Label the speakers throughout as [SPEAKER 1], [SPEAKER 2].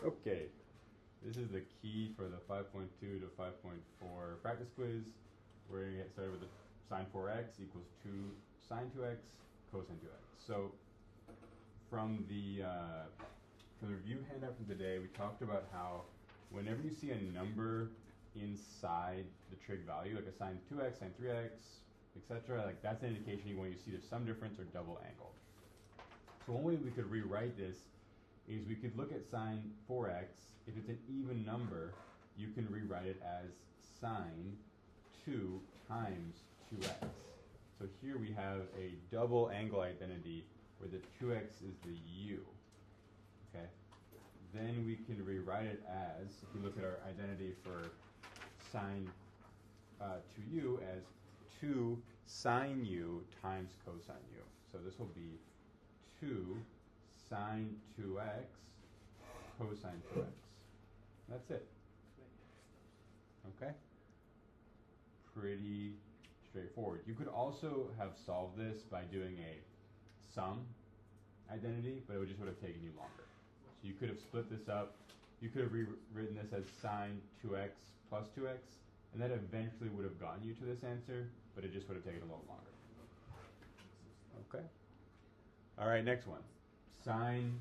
[SPEAKER 1] Okay, this is the key for the 5.2 to 5.4 practice quiz. We're going to get started with the sine 4x equals 2 sine 2x cosine 2x. So from the review handout from today, we talked about how whenever you see a number inside the trig value, like a sine 2x, sine 3x, etc., like that's an indication you want to see there's some difference or double angle. So one way we could rewrite this is we could look at sine 4x. If it's an even number, you can rewrite it as sine 2 times 2x. So here we have a double angle identity where the 2x is the u. Okay. Then we can rewrite it as, if you look at our identity for sine 2u, as 2 sine u times cosine u. So this will be 2 sine 2x cosine 2x. That's it. Okay? Pretty straightforward. You could also have solved this by doing a sum identity, but it would have taken you longer. So you could have split this up. You could have rewritten this as sine 2x plus 2x, and that eventually would have gotten you to this answer, but it just would have taken a little longer. Okay? All right, next one. Sine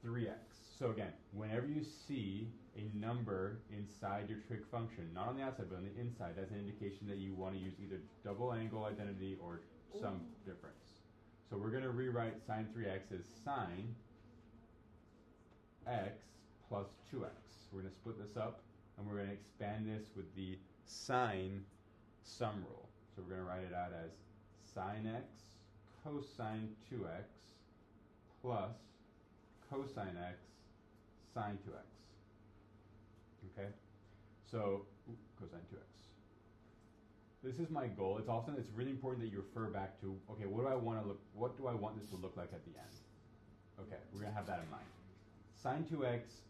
[SPEAKER 1] 3x. So again, whenever you see a number inside your trig function, not on the outside but on the inside, that's an indication that you want to use either double angle identity or some difference. So we're going to rewrite sine 3x as sine x plus 2x. We're going to split this up and we're going to expand this with the sine sum rule. So we're going to write it out as sine x cosine 2x plus cosine x sine 2x. Okay? So, cosine 2x. This is my goal. It's really important that you refer back to, okay, what do I want this to look like at the end? Okay, we're going to have that in mind. Sine 2x,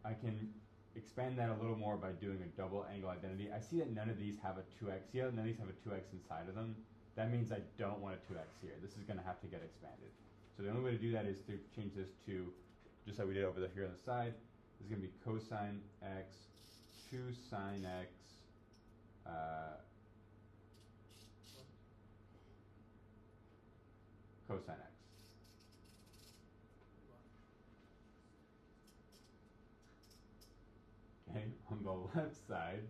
[SPEAKER 1] I can expand that a little more by doing a double angle identity. I see that none of these have a 2x. See how none of these have a 2x inside of them? That means I don't want a 2x here. This is going to have to get expanded. So the only way to do that is to change this to, just like we did over here on the side, this is going to be cosine x, 2 sine x, cosine x. Okay, on the left side,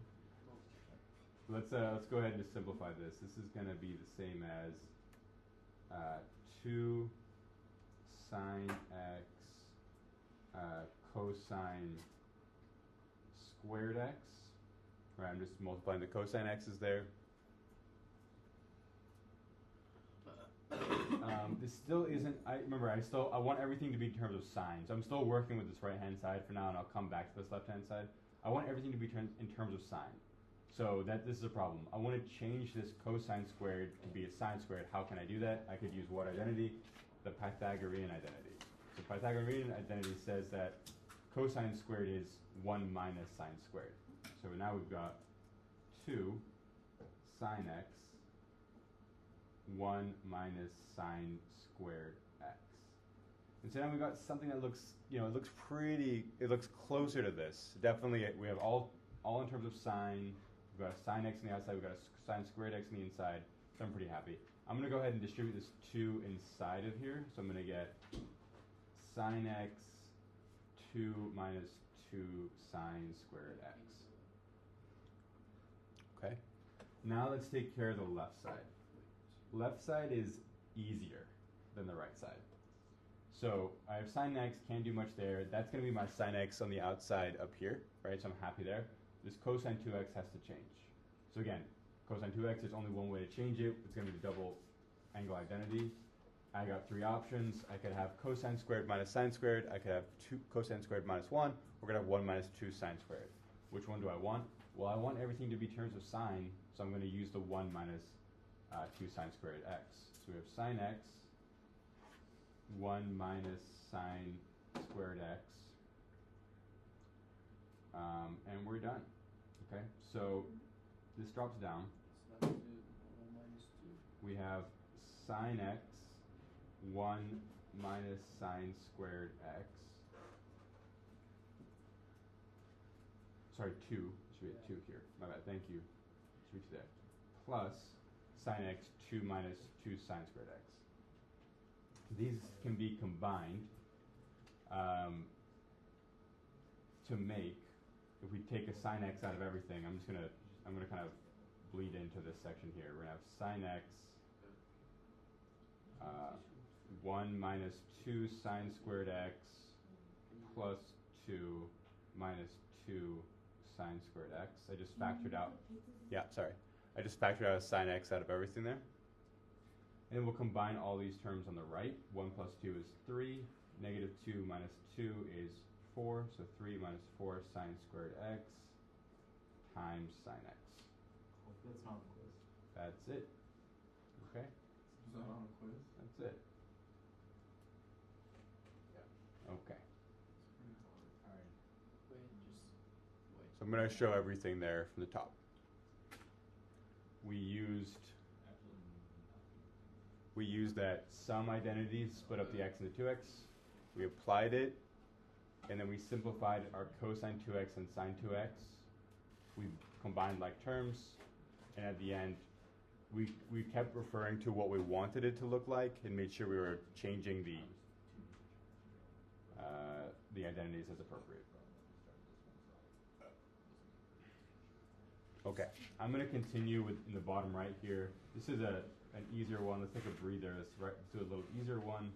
[SPEAKER 1] let's go ahead and just simplify this. This is going to be the same as 2 sine x cosine squared x. Right, I'm just multiplying the cosine x's there. This still isn't. I want everything to be in terms of sine. So I'm still working with this right hand side for now, and I'll come back to this left hand side. I want everything to be in terms of sine. So this is a problem. I want to change this cosine squared to be a sine squared. How can I do that? I could use what identity? The Pythagorean identity. So Pythagorean identity says that cosine squared is 1 minus sine squared. So now we've got 2 sine x, 1 minus sine squared x. And so now we've got something that looks, it looks closer to this. Definitely, we have all in terms of sine. We've got a sine x on the outside, we've got a sine squared x on the inside, so I'm pretty happy. I'm going to go ahead and distribute this 2 inside of here, so I'm going to get sine x 2 minus 2 sine squared x. Okay? Now let's take care of the left side. Left side is easier than the right side. So I have sine x, can't do much there. That's going to be my sine x on the outside up here, right? So I'm happy there. This cosine 2x has to change. So again, cosine 2x, there's only one way to change it. It's going to be the double angle identity. I got 3 options. I could have cosine squared minus sine squared. I could have 2 cosine squared minus 1. We're going to have 1 minus 2 sine squared. Which one do I want? Well, I want everything to be terms of sine, so I'm going to use the 1 minus 2 sine squared x. So we have sine x, 1 minus sine squared x, and we're done. Okay, so this drops down. We have sine x, 1 minus sine squared x, sorry, 2, should be a 2 here, my bad, thank you, should be 2 there, plus sine x 2 minus 2 sine squared x. These can be combined to make, if we take a sine x out of everything, I'm gonna kind of bleed into this section here. We're gonna have sine x 1 minus 2 sine squared x plus 2 minus 2 sine squared x. I just factored out, yeah, sorry. I just factored out a sine x out of everything there. And then we'll combine all these terms on the right. 1 plus 2 is 3. Negative 2 minus 2 is 4. So 3 minus 4 sine squared x times sine x.
[SPEAKER 2] That's not a quiz.
[SPEAKER 1] That's it. Okay?
[SPEAKER 2] Is that on a quiz?
[SPEAKER 1] That's it.
[SPEAKER 2] Yeah.
[SPEAKER 1] Okay.
[SPEAKER 2] It's pretty hard. Alright. Wait.
[SPEAKER 1] So I'm going to show everything there from the top. We used that sum identity to split up the x into 2x. We applied it, and then we simplified our cosine 2x and sine 2x. We combined like terms, and at the end, we kept referring to what we wanted it to look like and made sure we were changing the identities as appropriate. Okay, I'm going to continue with in the bottom right here. This is an easier one. Let's take a breather. Let's do a little easier one.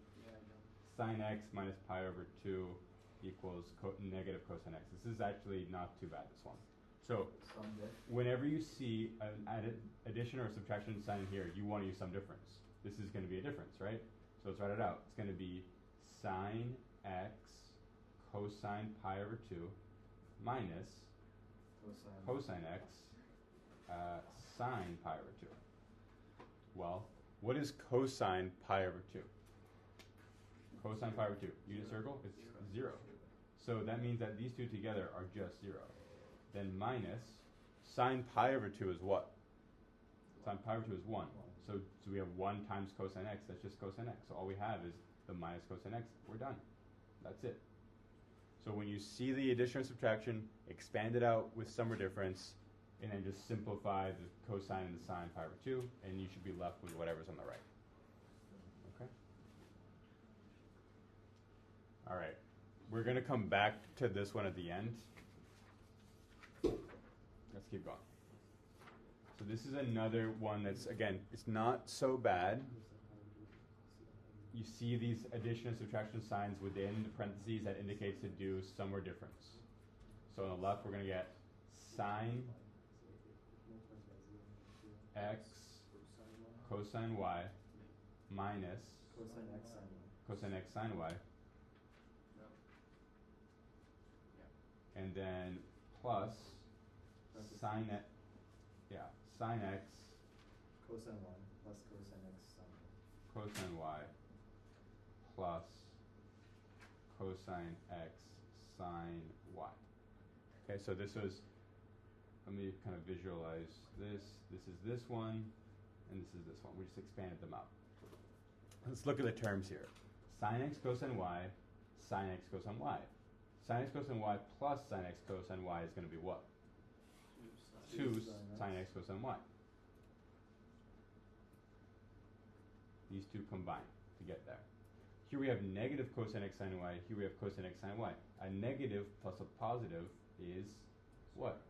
[SPEAKER 1] Sine x minus pi over 2 equals negative cosine x. This is actually not too bad, this one. So whenever you see an addition or subtraction sign here, you want to use some difference. This is going to be a difference, right? So let's write it out. It's going to be sine x cosine pi over 2 minus cosine x sine pi over 2. Well, what is cosine pi over 2? Cosine pi over 2, unit circle, it's 0. So that means that these two together are just 0. Then minus sine pi over 2 is what? Sine pi over 2 is 1. So we have 1 times cosine x, that's just cosine x. So all we have is the minus cosine x. We're done. That's it. So when you see the addition or subtraction, expand it out with sum or difference, and then just simplify the cosine and the sine pi over 2, and you should be left with whatever's on the right. Okay? All right. We're going to come back to this one at the end. Let's keep going. So this is another one that's, again, it's not so bad. You see these addition and subtraction signs within the parentheses that indicates to do sum or difference. So on the left, we're going to get sine x cosine y minus cosine x sine y. And then plus sine x
[SPEAKER 3] cosine y plus cosine x sine
[SPEAKER 1] cosine y plus cosine x sine y. Okay, so this was, let me kind of visualize this. This is this one, and this is this one. We just expanded them out. Let's look at the terms here. Sine x cosine y, sine x cosine y. Sine x cosine y plus sine x cosine y is going to be what? 2 sine x cosine y. These two combine to get there. Here we have negative cosine x sine y. Here we have cosine x sine y. A negative plus a positive is what?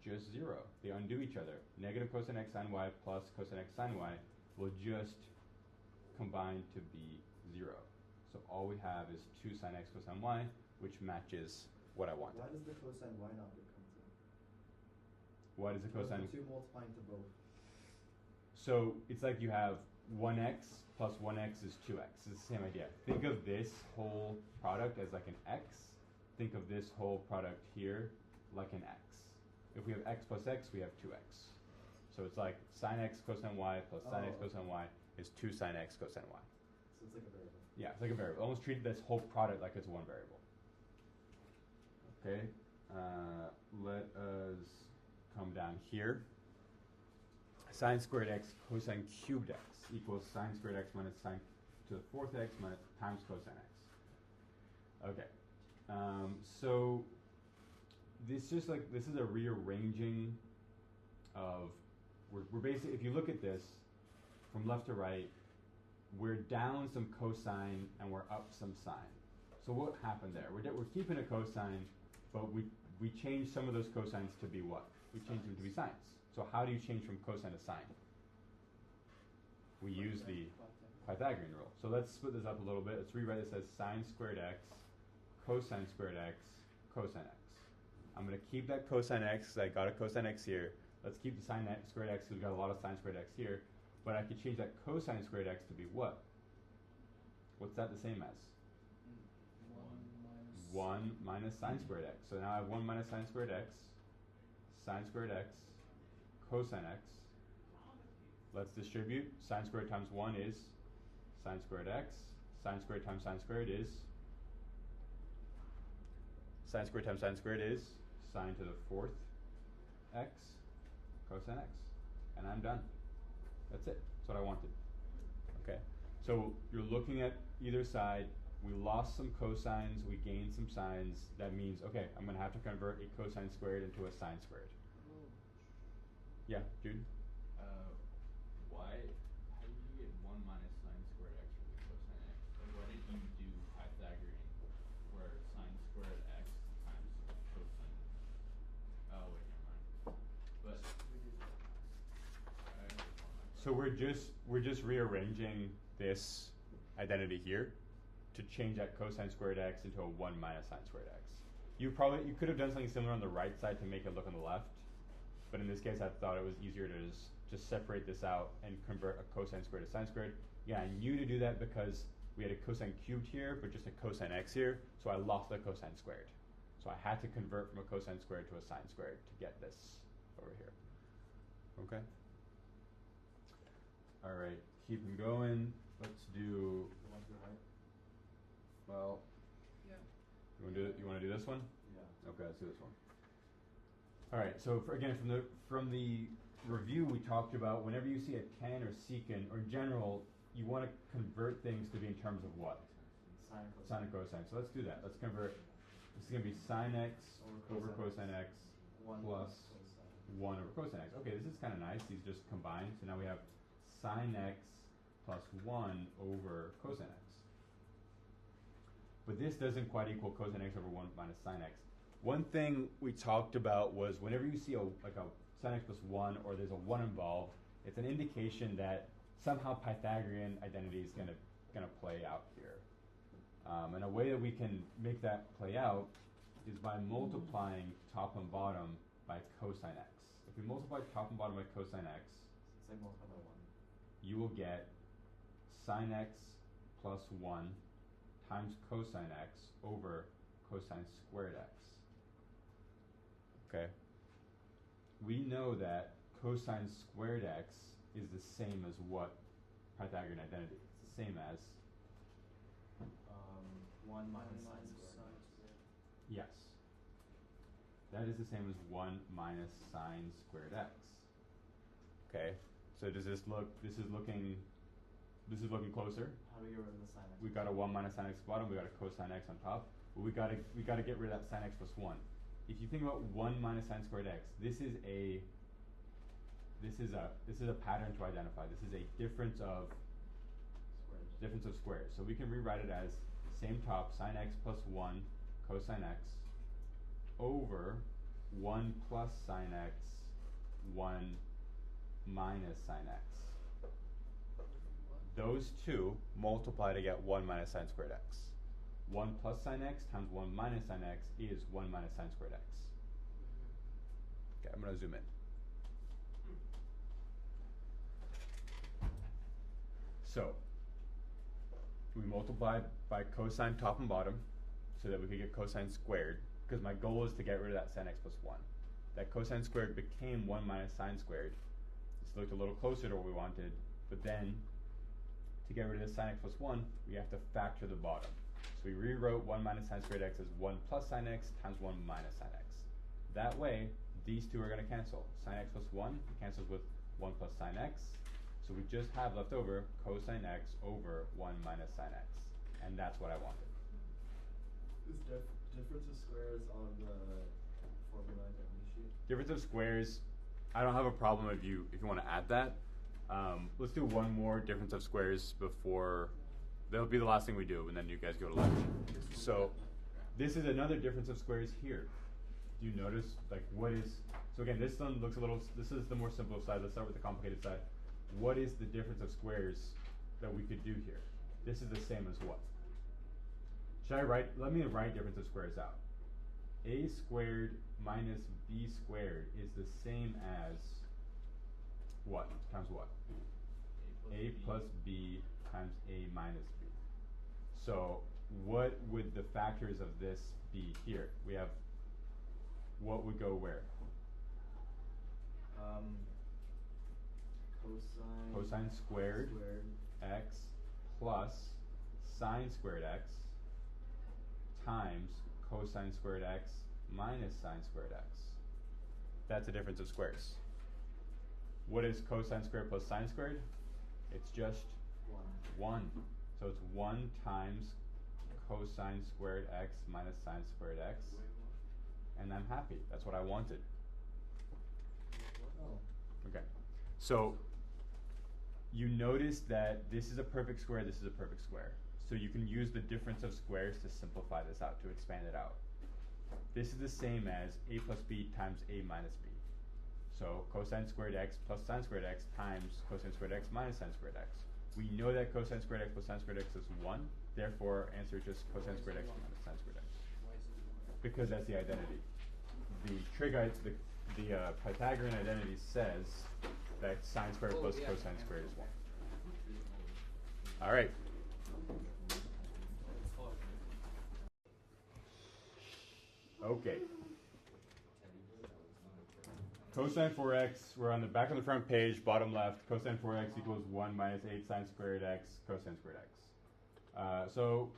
[SPEAKER 1] Just 0. They undo each other. Negative cosine x sine y plus cosine x sine y will just combine to be 0. So all we have is 2 sine x cosine y, which matches what I want.
[SPEAKER 3] Why does the cosine y not become 2?
[SPEAKER 1] What is the cosine?
[SPEAKER 3] 2 multiplying to both.
[SPEAKER 1] So it's like you have 1x plus 1x is 2x. It's the same idea. Think of this whole product as like an x. Think of this whole product here like an x. If we have x plus x, we have 2x. So it's like sine x cosine y plus sine x cosine y is 2 sine x cosine y.
[SPEAKER 3] So it's like a variable.
[SPEAKER 1] Yeah, it's like a variable. Almost treat this whole product like it's one variable. Okay, let us come down here. Sine squared x cosine cubed x equals sine squared x minus sine to the 4th x minus times cosine x. Okay, so this just like, this is a rearranging of, we're basically, if you look at this from left to right, we're down some cosine and we're up some sine. So what happened there? We're keeping a cosine, but we changed some of those cosines to be what? We changed them to be sines. So how do you change from cosine to sine? We use the Pythagorean rule. So let's split this up a little bit. Let's rewrite this as sine squared x, cosine squared x, cosine x. I'm going to keep that cosine x, because I got a cosine x here. Let's keep the sine squared x, because we've got a lot of sine squared x here. But I could change that cosine squared x to be what? What's that the same as? 1 minus sine squared x. So now I have 1 minus sine squared x, sine squared x, cosine x. Let's distribute. Sine squared times 1 is sine squared x. Sine squared times sine squared is sine squared times sine squared is sine to the 4th x, cosine x. And I'm done. That's it. That's what I wanted. Okay. So you're looking at either side. We lost some cosines. We gained some sines. That means, okay, I'm going to have to convert a cosine squared into a sine squared. Yeah, Jude?
[SPEAKER 4] How did you get 1 minus sine squared x from the cosine x? Like, why did you do Pythagorean, where sine squared x times cosine? Oh, wait, never mind. But,
[SPEAKER 1] So we're just rearranging this identity here to change that cosine squared x into a 1 minus sine squared x. You could have done something similar on the right side to make it look on the left, but in this case I thought it was easier to just separate this out and convert a cosine squared to sine squared. Yeah, I knew to do that because we had a cosine cubed here, but just a cosine x here, so I lost the cosine squared. So I had to convert from a cosine squared to a sine squared to get this over here. Okay? All right, keeping going. Let's do.
[SPEAKER 3] The one to the right?
[SPEAKER 1] Well.
[SPEAKER 2] Yeah.
[SPEAKER 1] You want to do this one?
[SPEAKER 3] Yeah.
[SPEAKER 1] Okay, let's do this one. All right. So again, from the review, we talked about whenever you see a tan or secant, or in general, you want to convert things to be in terms of what? Sine and cosine. So let's do that. Let's convert. This is going to be sine x over cosine x plus 1 over cosine x. Okay, this is kind of nice. These just combine. So now we have sine x plus 1 over cosine x. But this doesn't quite equal cosine x over 1 minus sine x. One thing we talked about was whenever you see a sine x plus 1 or there's a 1 involved, it's an indication that somehow Pythagorean identity is going to play out here. And a way that we can make that play out is by multiplying top and bottom by cosine x. If we multiply top and bottom by cosine x,
[SPEAKER 3] Say multiply by 1.
[SPEAKER 1] you will get sine x plus 1 times cosine x over cosine squared x. Okay? We know that cosine squared x is the same as what Pythagorean identity? It's the same as?
[SPEAKER 3] 1 minus sine squared.
[SPEAKER 1] Yes. That is the same as 1 minus sine squared x. Okay? So does this look, this is looking closer?
[SPEAKER 3] How do we get rid of the sine x?
[SPEAKER 1] We got a 1 minus sine x bottom, we got a cosine x on top. But we gotta get rid of that sine x plus 1. If you think about 1 minus sine squared x, this is a pattern to identify. This is a difference of squares. So we can rewrite it as same top, sine x plus 1 cosine x over 1 plus sine x 1 minus sine x. Those two multiply to get 1 minus sine squared x. 1 plus sine x times 1 minus sine x is 1 minus sine squared x. Okay, I'm going to zoom in. So, we multiplied by cosine top and bottom so that we could get cosine squared, because my goal is to get rid of that sine x plus 1. That cosine squared became 1 minus sine squared. This looked a little closer to what we wanted, but then to get rid of this sine x plus 1, we have to factor the bottom. So we rewrote 1 minus sine squared x as 1 plus sine x times 1 minus sine x. That way, these two are going to cancel. Sine x plus 1 cancels with 1 plus sine x. So we just have left over cosine x over 1 minus sine x. And that's what I wanted.
[SPEAKER 3] Is difference of squares on the formula that we shoot?
[SPEAKER 1] Difference of squares. I don't have a problem if you want to add that. Let's do one more difference of squares before. That'll be the last thing we do, and then you guys go to lunch. So this is another difference of squares here. Do you notice like what is? So again, this one looks a little. This is the more simple side. Let's start with the complicated side. What is the difference of squares that we could do here? This is the same as what? Should I write? Let me write difference of squares out. A squared minus b squared is the same as what times what? A plus b times a minus b. So what would the factors of this be here? We have what would go where? Cosine squared x plus sine squared x times cosine squared x minus sine squared x. That's a difference of squares. What is cosine squared plus sine squared? It's just 1. So it's 1 times cosine squared x minus sine squared x. And I'm happy. That's what I wanted. Okay. So you notice that this is a perfect square, this is a perfect square. So you can use the difference of squares to simplify this out, to expand it out. This is the same as a plus b times a minus b. So cosine squared x plus sine squared x times cosine squared x minus sine squared x. We know that cosine squared x plus sine squared x is 1. Therefore, answer is just cosine squared x minus sine squared x. Because that's the identity. The Pythagorean identity says that sine squared plus cosine squared is 1. All right. Okay. Cosine 4x, we're on the back of the front page, bottom left. Cosine 4x equals 1 minus 8 sine squared x cosine squared x. So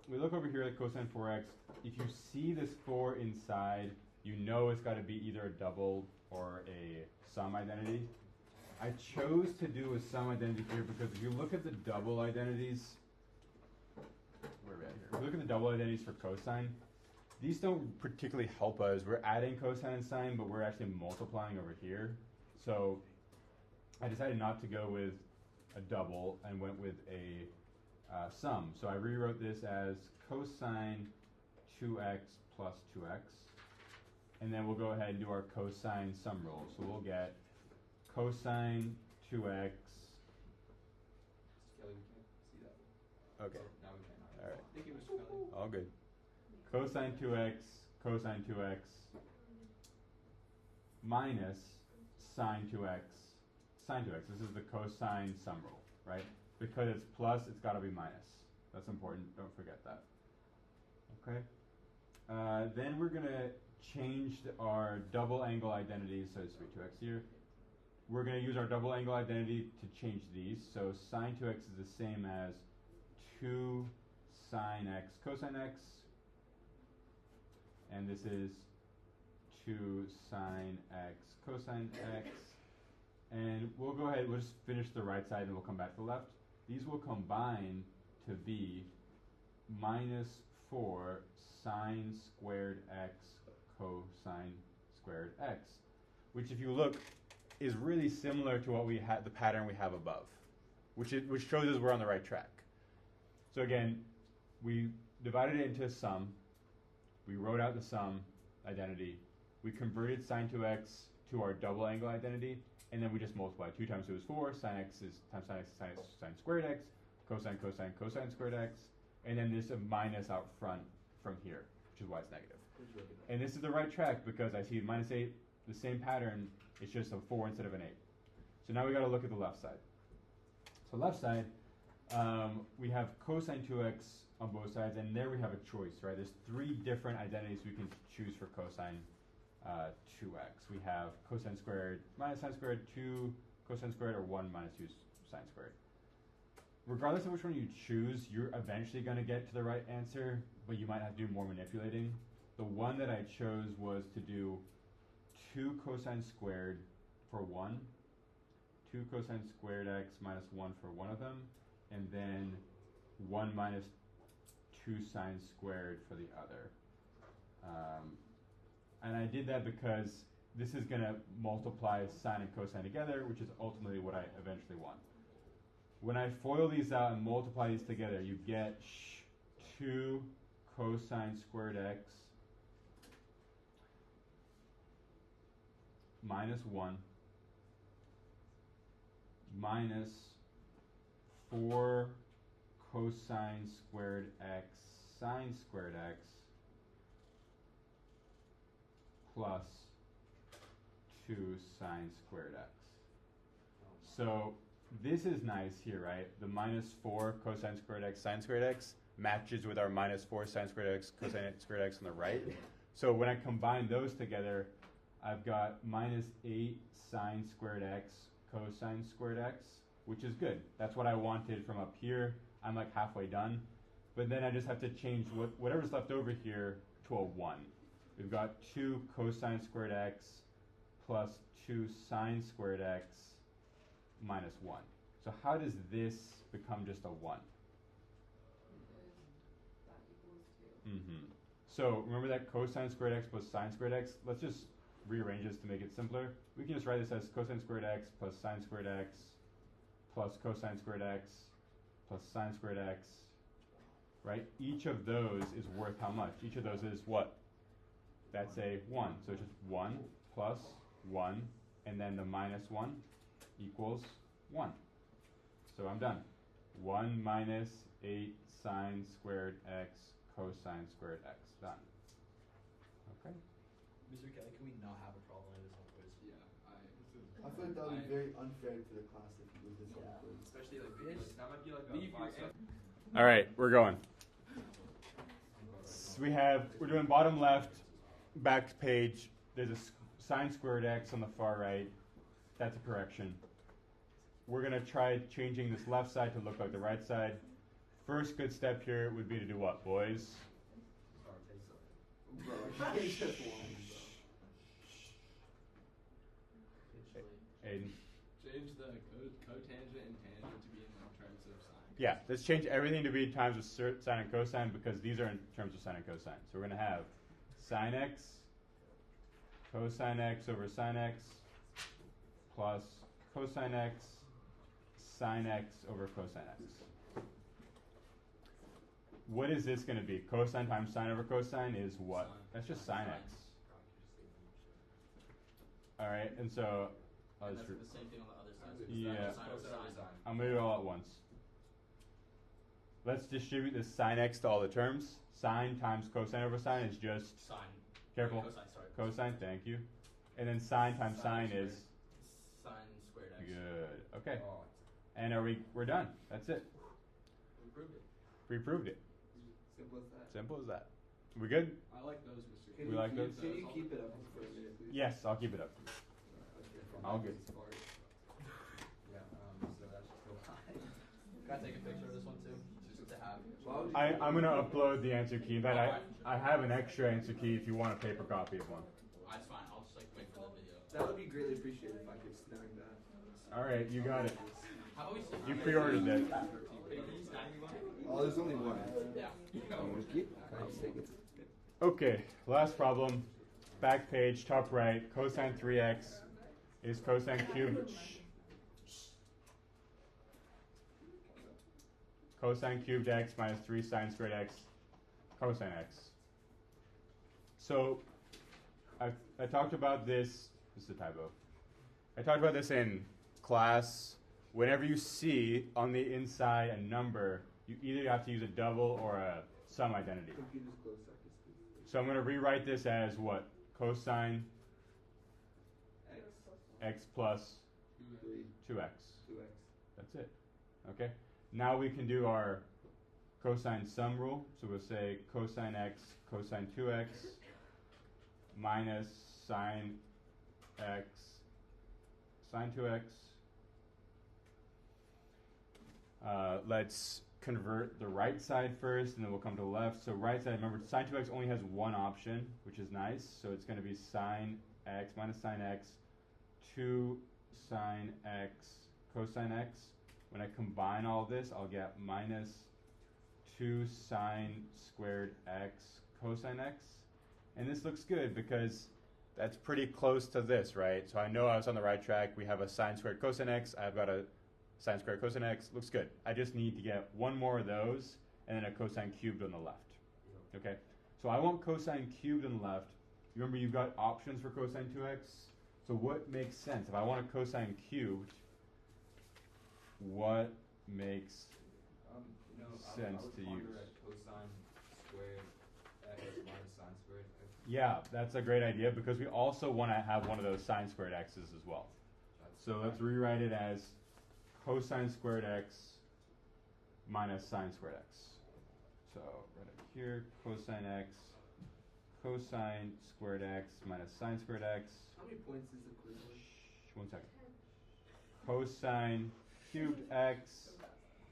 [SPEAKER 1] we look over here at cosine 4x. If you see this 4 inside, you know it's got to be either a double or a sum identity. I chose to do a sum identity here because if you look at the double identities, where are we at here? If you look at the double identities for cosine, these don't particularly help us. We're adding cosine and sine, but we're actually multiplying over here. So I decided not to go with a double and went with a sum. So I rewrote this as cosine 2x plus 2x. And then we'll go ahead and do our cosine sum rule. So we'll get cosine 2x.
[SPEAKER 2] Kelly, we can't see that.
[SPEAKER 1] Okay.
[SPEAKER 2] Now we can.
[SPEAKER 1] All right.
[SPEAKER 2] I think it was Kelly.
[SPEAKER 1] All good. Cosine 2x, cosine 2x, minus sine 2x, sine 2x. This is the cosine sum rule, right? Because it's plus, it's got to be minus. That's important. Don't forget that. Okay. Then we're going to change our double angle identities. So it's 2x here. We're going to use our double angle identity to change these. So sine 2x is the same as 2 sine x cosine x. And this is 2 sine x cosine x. And we'll go ahead, we'll just finish the right side and we'll come back to the left. These will combine to be minus 4 sine squared x cosine squared x, which if you look is really similar to what we had, the pattern we have above, which shows us we're on the right track. So again, we divided it into a sum. We wrote out the sum identity. We converted sine 2x to our double angle identity, and then we just multiplied. 2 times 2 is 4. Sine x is times sine x is sine squared x. Cosine cosine cosine squared x. And then there's a minus out front from here, which is why it's negative. And this is the right track because I see minus 8, the same pattern. It's just a 4 instead of an 8. So now we got to look at the left side. So left side, we have cosine 2x on both sides, and there we have a choice, right? There's 3 different identities we can choose for cosine 2x. We have cosine squared minus sine squared, 2 cosine squared, or 1 minus 2 sine squared. Regardless of which one you choose, you're eventually going to get to the right answer, but you might have to do more manipulating. The one that I chose was to do 2 cosine squared for 1, 2 cosine squared x minus 1 for one of them, and then 1 minus 2 sine squared for the other. And I did that because this is going to multiply sine and cosine together, which is ultimately what I eventually want. When I FOIL these out and multiply these together, you get 2 cosine squared x minus 1 minus 4 cosine squared x sine squared x plus 2 sine squared x. So this is nice here, right? The minus 4 cosine squared x sine squared x matches with our minus 4 sine squared x cosine squared x on the right. So when I combine those together, I've got minus 8 sine squared x cosine squared x, which is good. That's what I wanted from up here. I'm like halfway done. But then I just have to change whatever's left over here to a 1. We've got 2 cosine squared x plus 2 sine squared x minus 1. So how does this become just a 1?
[SPEAKER 5] Because that equals 2.
[SPEAKER 1] So remember that cosine squared x plus sine squared x? Let's just rearrange this to make it simpler. We can just write this as cosine squared x plus sine squared x plus cosine squared x plus sine squared x, right? Each of those is worth how much? Each of those is what? That's a 1. So it's just 1 plus 1, and then the minus 1 equals 1. So I'm done. 1 minus 8 sine squared x cosine squared x. Done. Okay.
[SPEAKER 2] Mr. Kelly, can we not have a problem in this whole quiz?
[SPEAKER 3] Yeah, I feel like that would be very unfair to the class if you did this on the quiz.
[SPEAKER 2] Especially like
[SPEAKER 4] Maybe
[SPEAKER 2] this.
[SPEAKER 4] that might be like
[SPEAKER 2] Leave
[SPEAKER 4] a
[SPEAKER 2] your
[SPEAKER 4] 5 second.
[SPEAKER 1] All right, we're going. So we're doing bottom left, back page. There's a sine squared x on the far right. That's a correction. We're going to try changing this left side to look like the right side. First good step here would be to do what, boys?
[SPEAKER 3] Bro, it's just one,
[SPEAKER 1] Aiden.
[SPEAKER 2] Change the cotangent and tangent to be in terms of sine.
[SPEAKER 1] Yeah, let's change everything to be in terms of sine and cosine because these are in terms of sine and cosine. So we're going to have sine x, cosine x over sine x, plus cosine x, sine x over cosine x. What is this going to be? Cosine times sine over cosine is what? That's just sine x. All right, and so I'll
[SPEAKER 4] And
[SPEAKER 1] just
[SPEAKER 4] that's the same thing on the other side. So it's
[SPEAKER 1] Yeah.
[SPEAKER 4] not sine over sine.
[SPEAKER 1] I'm going to do it all at once. Let's distribute this sine x to all the terms. Sine times cosine over sine is just,
[SPEAKER 4] Sine.
[SPEAKER 1] careful,
[SPEAKER 4] Cosine, sorry.
[SPEAKER 1] cosine, thank you. And then sine times sine is
[SPEAKER 4] Sine squared x.
[SPEAKER 1] good. Okay.
[SPEAKER 3] Oh,
[SPEAKER 1] And we're done. That's it.
[SPEAKER 4] We proved it.
[SPEAKER 1] We proved it.
[SPEAKER 3] simple as that.
[SPEAKER 1] Simple as that. We good?
[SPEAKER 2] I like those, Mr.
[SPEAKER 3] Can
[SPEAKER 1] We
[SPEAKER 3] you
[SPEAKER 1] like
[SPEAKER 3] keep,
[SPEAKER 1] those?
[SPEAKER 3] Can you keep it up for a minute, please?
[SPEAKER 1] Yes, I'll keep it up. I'll get.
[SPEAKER 2] Yeah, so that's still high.
[SPEAKER 4] Can I take a picture of this one too? Just to have.
[SPEAKER 1] I'm going to upload the answer key. In fact, I have an extra answer key if you want a paper copy of one.
[SPEAKER 4] That's fine. I'll just like wait for the video.
[SPEAKER 3] That would be greatly appreciated if I could snag that.
[SPEAKER 1] All right, you got it.
[SPEAKER 4] How about we sit
[SPEAKER 1] You pre-ordered it.
[SPEAKER 4] Hey, can you snag me one?
[SPEAKER 3] Oh, there's only one.
[SPEAKER 4] Yeah.
[SPEAKER 3] I'll take it.
[SPEAKER 1] Okay, last problem. Back page, top right. Cosine 3x is cosine cubed. Cosine cubed x minus 3 sine squared x cosine x. So I talked about this. This is a typo. I talked about this in class. Whenever you see on the inside a number, you either have to use a double or a sum identity.
[SPEAKER 3] Computer's closed circuits, please.
[SPEAKER 1] So I'm going to rewrite this as what? Cosine x plus
[SPEAKER 3] 3,
[SPEAKER 1] 2x.
[SPEAKER 3] 2x.
[SPEAKER 1] That's it. Okay. Now we can do our cosine sum rule. So we'll say cosine x cosine 2x minus sine x sine 2x. Let's convert the right side first, and then we'll come to the left. So right side, remember, sine 2x only has one option, which is nice. So it's going to be sine x minus sine x, 2 sine x cosine x. When I combine all this, I'll get minus 2 sine squared x cosine x. And this looks good because That's pretty close to this, right? So I know I was on the right track. We have a sine squared cosine x. I've got a sine squared cosine x. Looks good. I just need to get one more of those and then a cosine cubed on the left. Okay? So I want cosine cubed on the left. Remember, you've got options for cosine 2x. So what makes sense? If I want a cosine cubed, what makes sense to use?
[SPEAKER 6] Cosine squared x minus sine squared x.
[SPEAKER 1] Yeah, that's a great idea because we also want to have one of those sine squared x's as well. So let's rewrite it as cosine squared x minus sine squared x. So right up here, cosine x, cosine squared x minus sine squared x.
[SPEAKER 3] How many points is the equation?
[SPEAKER 1] 1 second. Cosine cubed x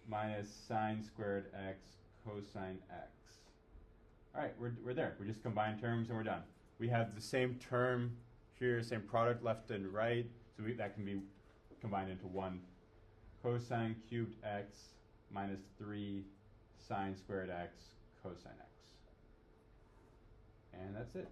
[SPEAKER 1] minus sine squared x cosine x. All right, we're there. We just combine terms and we're done. We have the same term here, same product left and right, so that can be combined into one. Cosine cubed x minus 3 sine squared x cosine x. And that's it.